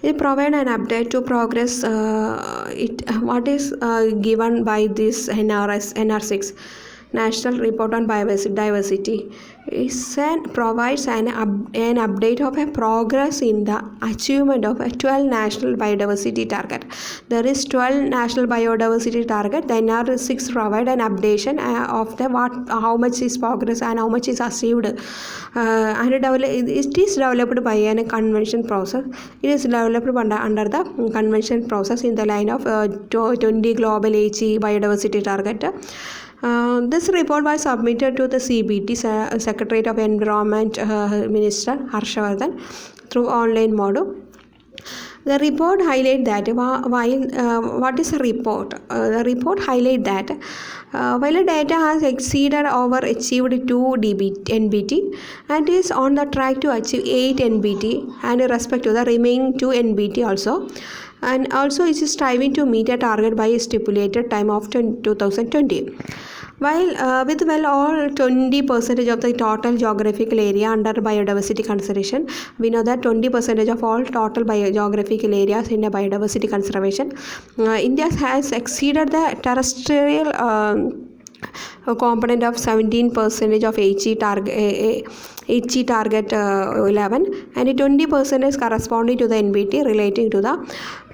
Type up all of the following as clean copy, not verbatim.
It provide an update to progress. What is given by this NR6 National Report on Biodiversity provides an update of a progress in the achievement of a 12 national biodiversity target. There is 12 national biodiversity target. The NR6 provide an updation of the how much is progress and how much is achieved. And it is developed by a convention process. It is developed under the convention process in the line of 20 global HE biodiversity target. This report was submitted to the CBT, Secretariat of Environment Minister Harshavardhan, through online mode. The report highlights that what is a report? The report highlights that while the data has exceeded or achieved 2 NBT and is on the track to achieve 8 NBT and respect to the remaining 2 NBT also, and also it is striving to meet a target by a stipulated time of 2020. While with all 20% of the total geographical area under biodiversity conservation, we know that 20% of all total geographical areas in the biodiversity conservation, India has exceeded the terrestrial component of 17% of HE target 11, and 20% is corresponding to the NBT relating to the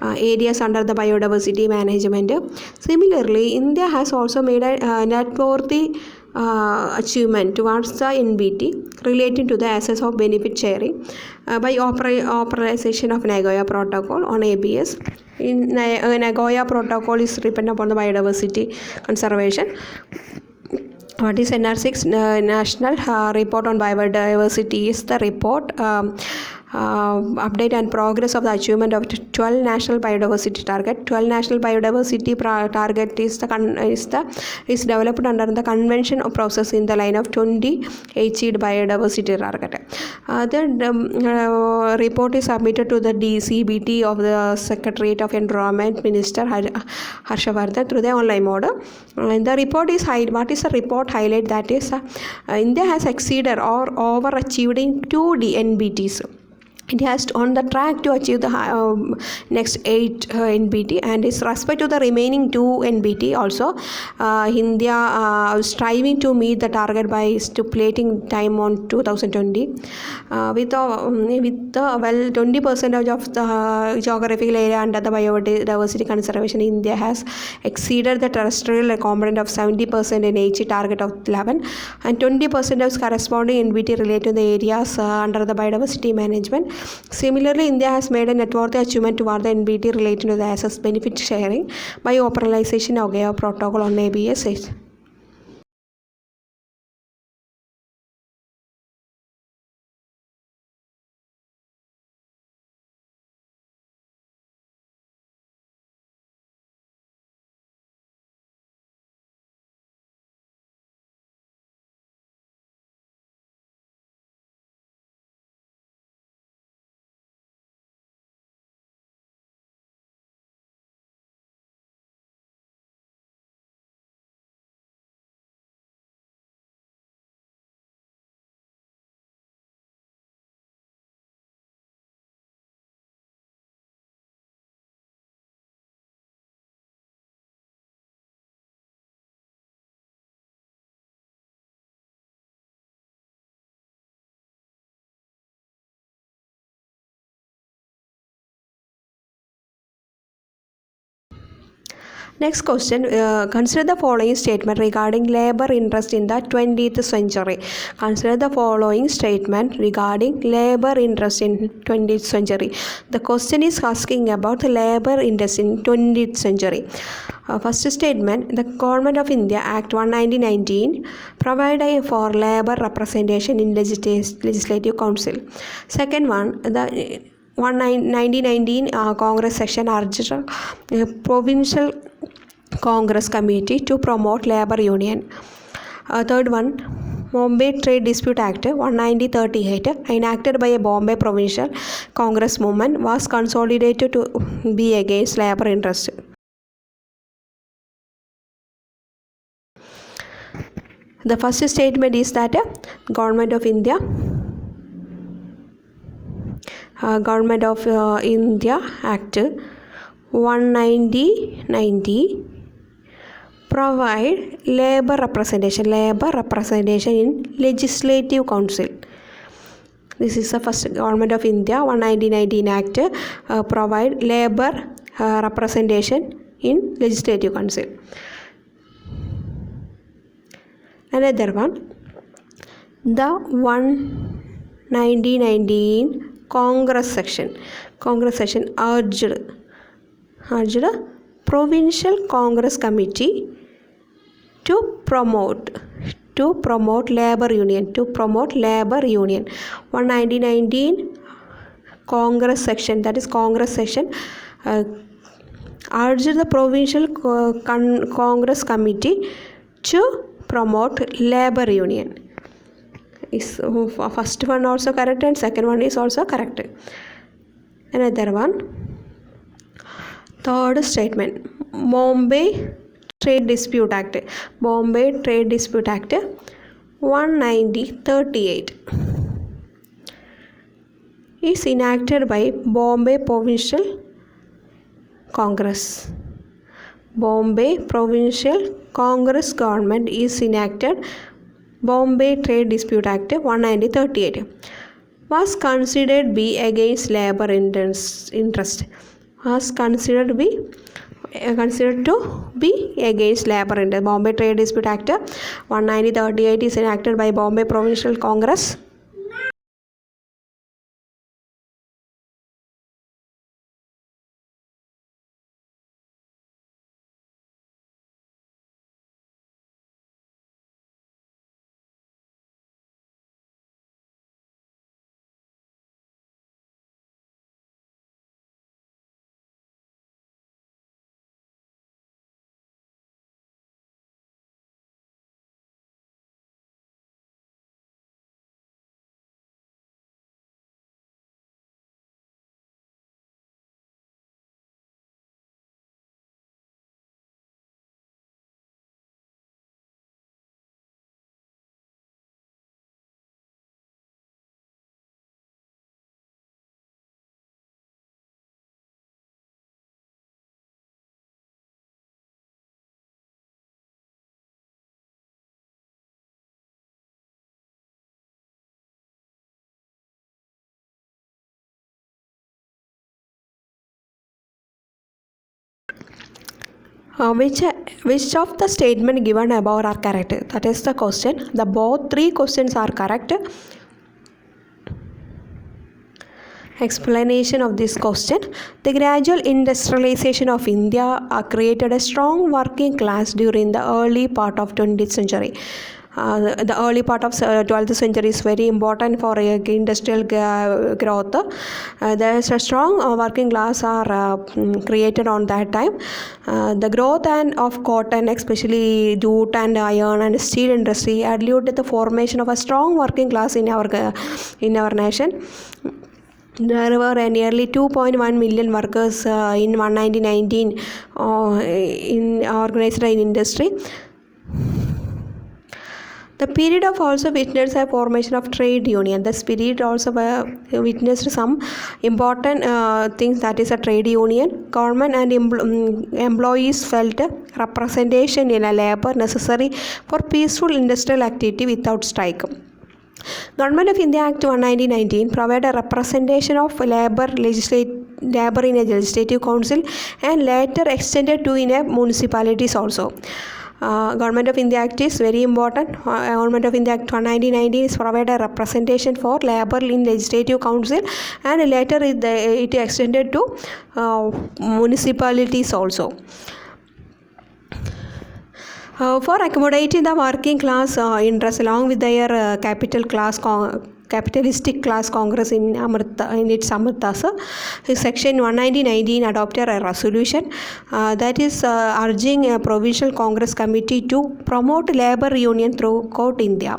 areas under the biodiversity management. Similarly, India has also made a noteworthy achievement towards the NBT relating to the access of benefit sharing by operationalization of Nagoya Protocol on ABS. In Nagoya Protocol is dependent upon the biodiversity conservation. What is NR6 National Report on Biodiversity is the report update and progress of the achievement of 12 national biodiversity target. 12 national biodiversity target is developed under the convention of process in the line of 20 achieved biodiversity target. The report is submitted to the DCBT of the Secretariat of Environment Minister Harshavardhan through the online mode. And the report is what is the report highlight? That is India has exceeded or overachieved in 2 NBTs. It has on the track to achieve the next 8 NBT, and is respect to the remaining 2 NBT also. India striving to meet the target by stipulating time on 2020. With the 20% of the geographical area under the biodiversity conservation, India has exceeded the terrestrial component of 70% in HE target of 11, and 20% of corresponding NBT related to the areas under the biodiversity management. Similarly, India has made a noteworthy achievement toward the NBT related to the access benefit sharing by operationalization of Nagoya Protocol on ABS. Next question, consider the following statement regarding labor interest in the 20th century. Consider the following statement regarding labor interest in 20th century. The question is asking about the labor interest in 20th century. First statement, the Government of India Act 1919 provided for labor representation in Legislative Council. Second one, the 1919 Congress section urged provincial Congress Committee to promote labor union. Third one, Bombay Trade Dispute Act 1938, enacted by a Bombay Provincial Congress movement, was consolidated to be against labor interest. The first statement is that Government of India Government of India Act 190 provide labor representation in Legislative Council. This is the first Government of India 1919 Act provide labor representation in Legislative Council. Another one, the 1919 Congress section urged Provincial Congress Committee to promote labor union. 1919 Congress section, that is Congress section, urged the Provincial Congress Committee to promote labor union. Is first one also correct and second one is also correct. Another one, third statement, Bombay Trade Dispute Act 1938 is enacted by Bombay Provincial Congress. Bombay Provincial Congress government is enacted Bombay Trade Dispute Act 1938 was considered be against labor interest. Was considered to be against labor interest. Bombay Trade Dispute Act 1938 is enacted by Bombay Provincial Congress. Which of the statement given above are correct? That is the question. The both three questions are correct. Explanation of this question. The gradual industrialization of India created a strong working class during the early part of 20th century. The early part of 12th century is very important for industrial growth. There is a strong working class are created on that time. The growth of cotton, especially jute and iron and steel industry, had led to the formation of a strong working class in our nation. There were nearly 2.1 million workers in 1919 organized in industry. The period of also witnessed a formation of trade union. The period also witnessed some important things, that is a trade union. Government and employees felt representation in a labor necessary for peaceful industrial activity without strike. Government of India Act 1919 provided a representation of labor in a legislative council and later extended to in a municipalities also. Government of India Act is very important. Government of India Act 1919 is provided a representation for labor in Legislative Council and later it extended to municipalities also. For accommodating the working class interest along with their capitalistic class Congress in its Amritas, Section 1919 adopted a resolution that is urging a Provincial Congress Committee to promote labor union throughout India.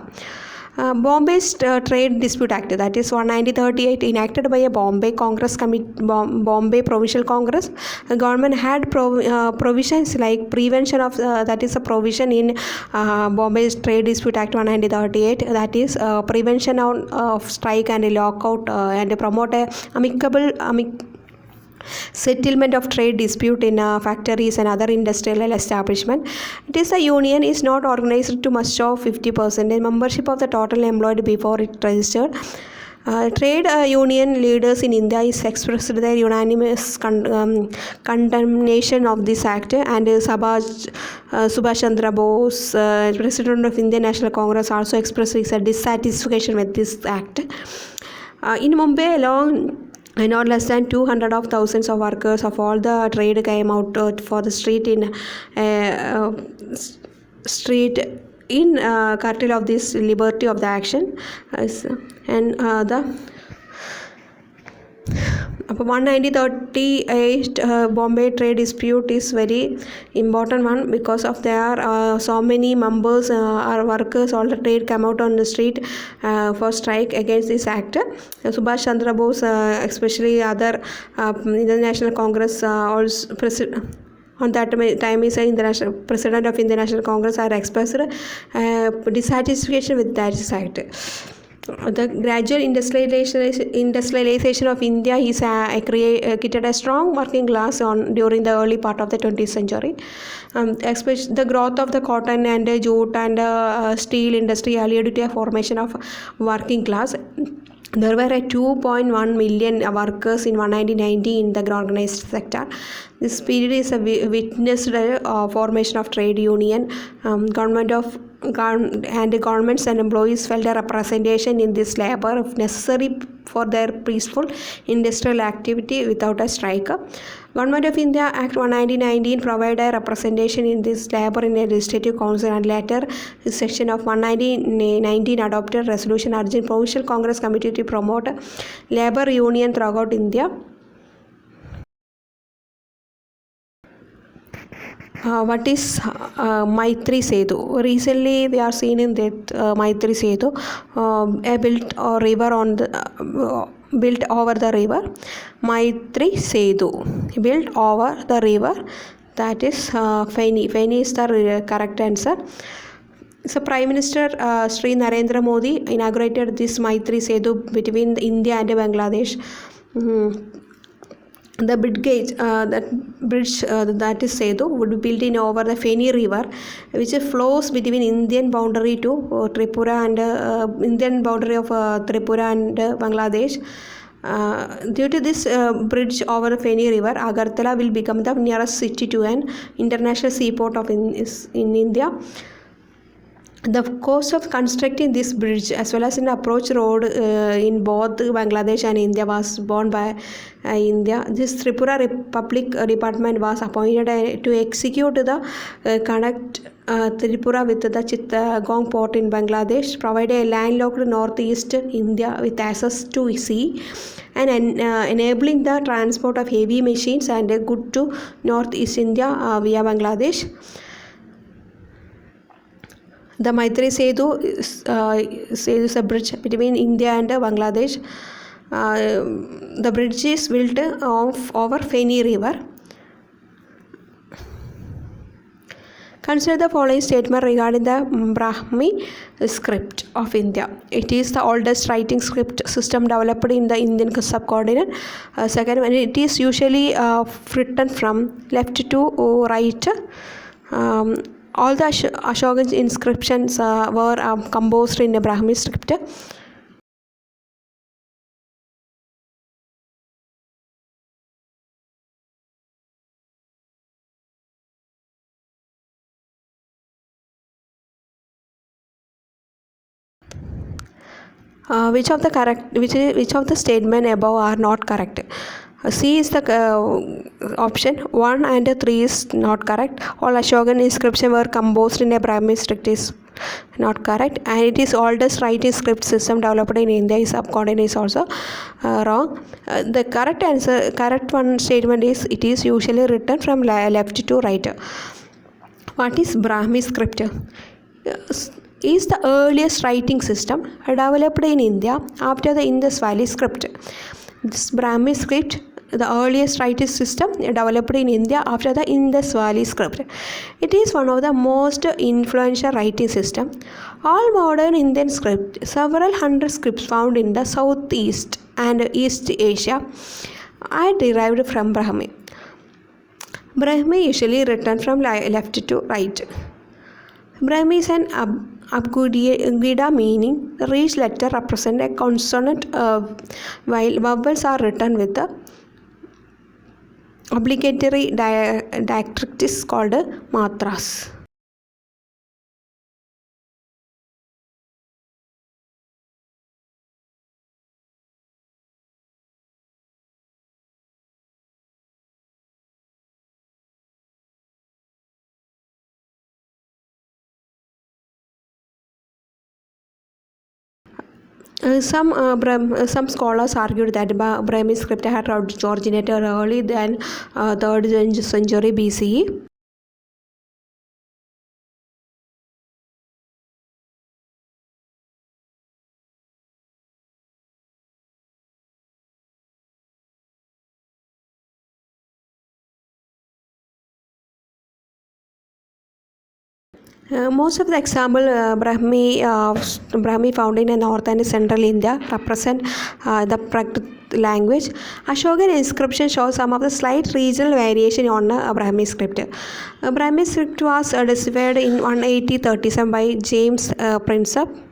Bombay's Trade Dispute Act, that is 1938, enacted by a Bombay Congress Bombay Provincial Congress. The government had provisions like prevention of that is a provision in Bombay's Trade Dispute Act 1938, that is prevention of strike and lockout and promote a amicable settlement of trade dispute in factories and other industrial establishment. It is a union is not organized to much of 50% in membership of the total employed before it registered. Trade union leaders in India is expressed their unanimous condemnation of this act, and Subhash Chandra Bose, President of Indian National Congress, also expressed his dissatisfaction with this act. In Mumbai alone, not less than 200 of thousands of workers of all the trade came out for the street in curtail of this liberty of the action. And the 1938 Bombay trade dispute is very important one, because of there are so many members or workers, all the trade come out on the street for strike against this act. Subhash Chandra Bose, especially other International Congress also on that time is an international president of International Congress are expressed dissatisfaction with that act. The gradual industrialization of India is created a strong working class during the early part of the 20th century. Especially the growth of the cotton and jute and steel industry led to a formation of working class. There were 2.1 million workers in 1990 in the organized sector. This period is witnessed formation of trade union, governments and employees felt a representation in this labor if necessary for their peaceful industrial activity without a strike. Government of India Act 1919 provided a representation in this labor in a legislative council, and later section of 1919 adopted resolution urging Provincial Congress Committee to promote labor union throughout India. What is Maitri Setu? Recently, we are seeing in that Maitri Setu, built a river on the built over the river. Maitri Setu, built over the river. That is Feni. Feni is the correct answer. So, Prime Minister Sri Narendra Modi inaugurated this Maitri Setu between India and Bangladesh. The bridge, that is Setu, would be built in over the Feni River, which flows between Indian boundary to Tripura and Indian boundary of Tripura and Bangladesh. Due to this bridge over the Feni River, Agartala will become the nearest city to an international seaport in India. The cost of constructing this bridge as well as an approach road in both Bangladesh and India was borne by India. This Tripura Republic Department was appointed to execute the connect Tripura with the Chittagong port in Bangladesh, provide a landlocked northeast India with access to sea, and enabling the transport of heavy machines and goods to northeast India via Bangladesh. The Maitri Setu is a bridge between India and Bangladesh. The bridge is built over Feni River. Consider the following statement regarding the Brahmi script of India. It is the oldest writing script system developed in the Indian subcontinent. Second one, it is usually written from left to right. All the Ashokan inscriptions were composed in a Brahmi script. Which of the statement above are not correct? C is the option 1 and 3 is not correct. All Ashokan inscriptions were composed in a Brahmi script is not correct, and it is oldest writing script system developed in India subcontinent is also wrong. The correct one statement is it is usually written from left to right. What is Brahmi script? is the earliest writing system developed in India after the Indus Valley script. This Brahmi script, the earliest writing system developed in India after the Indus Valley script. It is one of the most influential writing system. All modern Indian scripts, several hundred scripts found in the Southeast and East Asia, are derived from Brahmi. Brahmi usually written from left to right. Brahmi is an abugida, meaning the each letter represents a consonant, while vowels are written with the obligatory diacritics called matras. Some scholars argued that Brahmi script had originated early than 3rd century BCE. Most of the example Brahmi found in North and Central India represent the Prakrit language. Ashokan inscription shows some of the slight regional variation on Brahmi script. Brahmi script was deciphered in 1837 by James Prinsep.